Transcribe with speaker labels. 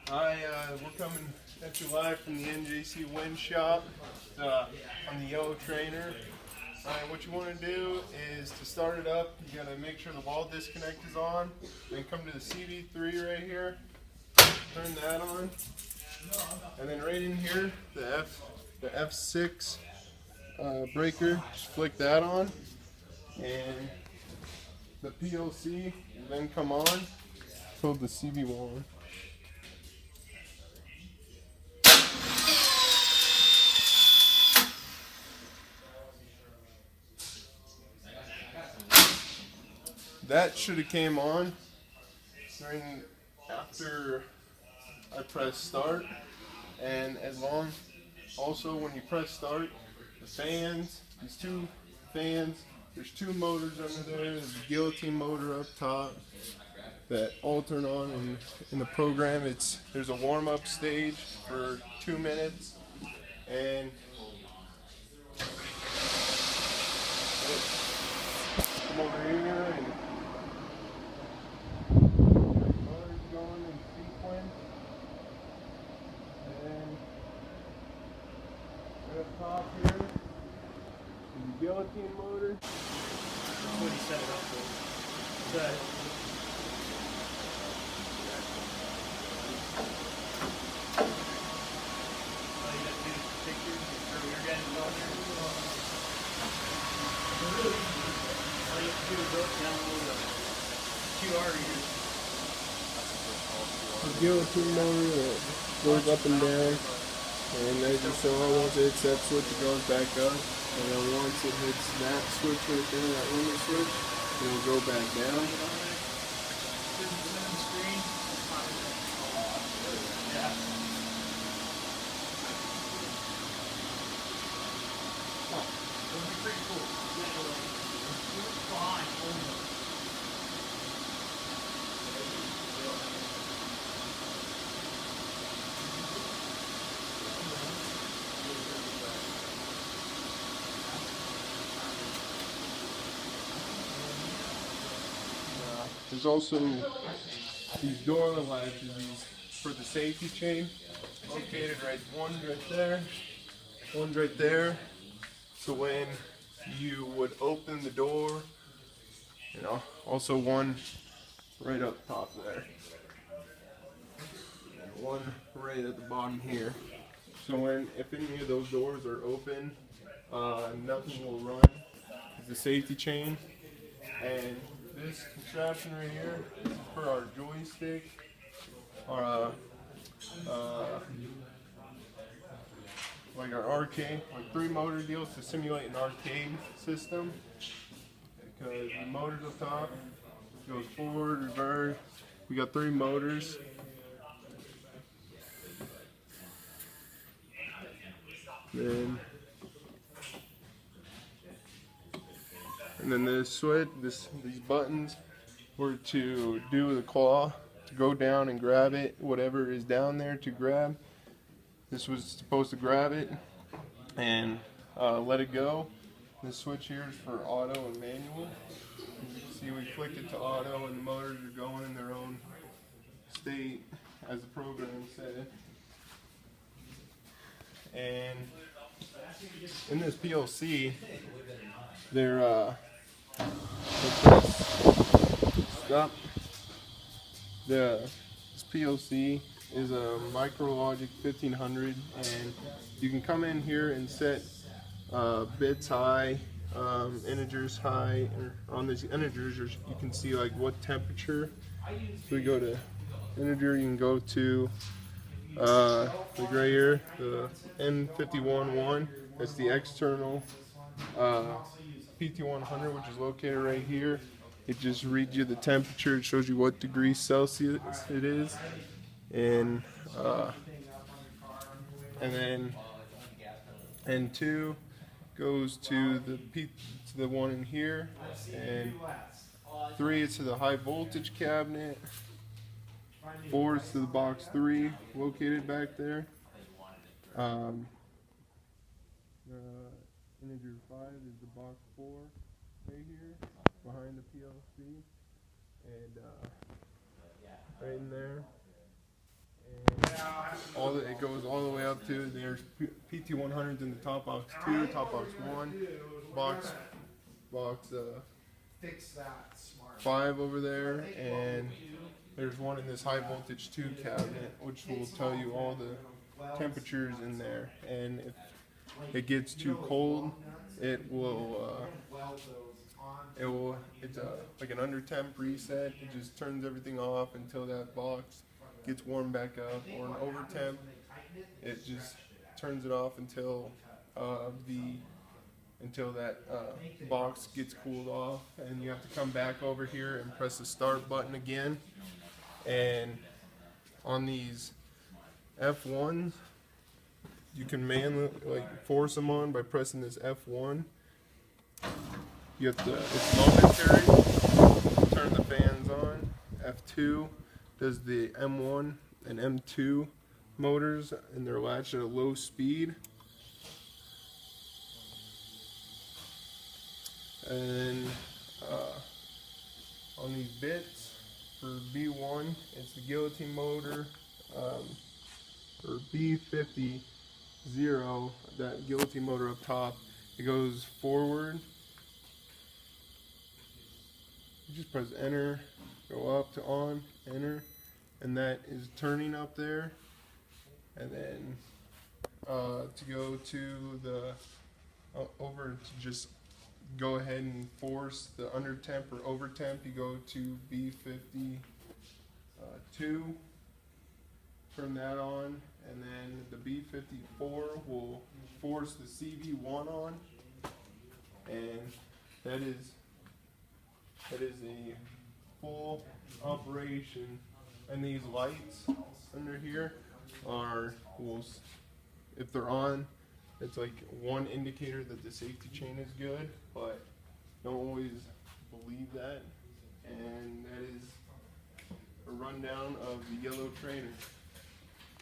Speaker 1: Hi, we're coming at you live from the NJC Wind shop on the yellow trainer. What you want to do is to start it up, you got to make sure the wall disconnect is on. Then come to the CV3 right here, turn that on, and then right in here, the F6 breaker, just flick that on, and the PLC will then come on, hold the CV wall on. That should have came on after I press start, and also when you press start, the fans, these two fans, there's two motors under there. There's a guillotine motor up top that all turn on in the program. There's a warm-up stage for 2 minutes, and come over here and motors going in sequence, and right up top here is the guillotine motor.
Speaker 2: That's what he set it up for. Good. All you gotta do is picture, make sure your guys is on there. All you have to do is go download the QR reader.
Speaker 1: The guillotine motor that goes up and down, and as you saw, once it hits that switch, it goes back up, and then once it hits that switch right there, that limit switch, it'll go back down. There's also these door latches for the safety chain, located one right there. So when you would open the door, also one right up top there, and one right at the bottom here. So if any of those doors are open, nothing will run. It's a safety chain, and this contraption right here is for our joystick, our like our arcade, like 3 motor deals to simulate an arcade system. Because the motor's up top, goes forward, reverse. We got 3 motors. And then this switch, these buttons were to do the claw, to go down and grab it, whatever is down there to grab. This was supposed to grab it and let it go. This switch here is for auto and manual. As you can see, we flicked it to auto, and the motors are going in their own state as the program said. And in this PLC, this PLC is a MicroLogix 1500, and you can come in here and set bits high, integers high. On these integers, you can see like what temperature. So we go to integer, you can go to like right here, the N511. That's the external PT100, which is located right here. It just reads you the temperature. It shows you what degrees Celsius it is, and then N2 goes to the one in here, and 3 is to the high voltage cabinet. 4 is to the box 3 located back there. Integer 5 is the box 4 right here behind the PLC, and right in there. And it goes all the way up to there's PT100s in the top box 2, top box 1, box 5 over there, and there's one in this high voltage 2 cabinet, which will tell you all the temperatures in there. And if it gets too cold, it's like an under temp reset. It just turns everything off until that box gets warmed back up, or an over temp, it just turns it off until that box gets cooled off, and you have to come back over here and press the start button again. And on these F1s, you can manually force them on by pressing this F1. You have to, it's momentary, turn the fans on. F2 does the M1 and M2 motors, and they're latched at a low speed. And on these bits for B1, it's the guillotine motor, or B50, that guillotine motor up top. It goes forward. You just press enter, go up to on, enter, and that is turning up there. And then to go to the over to just go ahead and force the under temp or over temp, you go to B50 2, turn that on, and then the B54 will force the CV1 on, and that is a full operation. And these lights under here are, if they're on, it's like one indicator that the safety chain is good, but don't always believe that. And that is a rundown of the yellow trainer.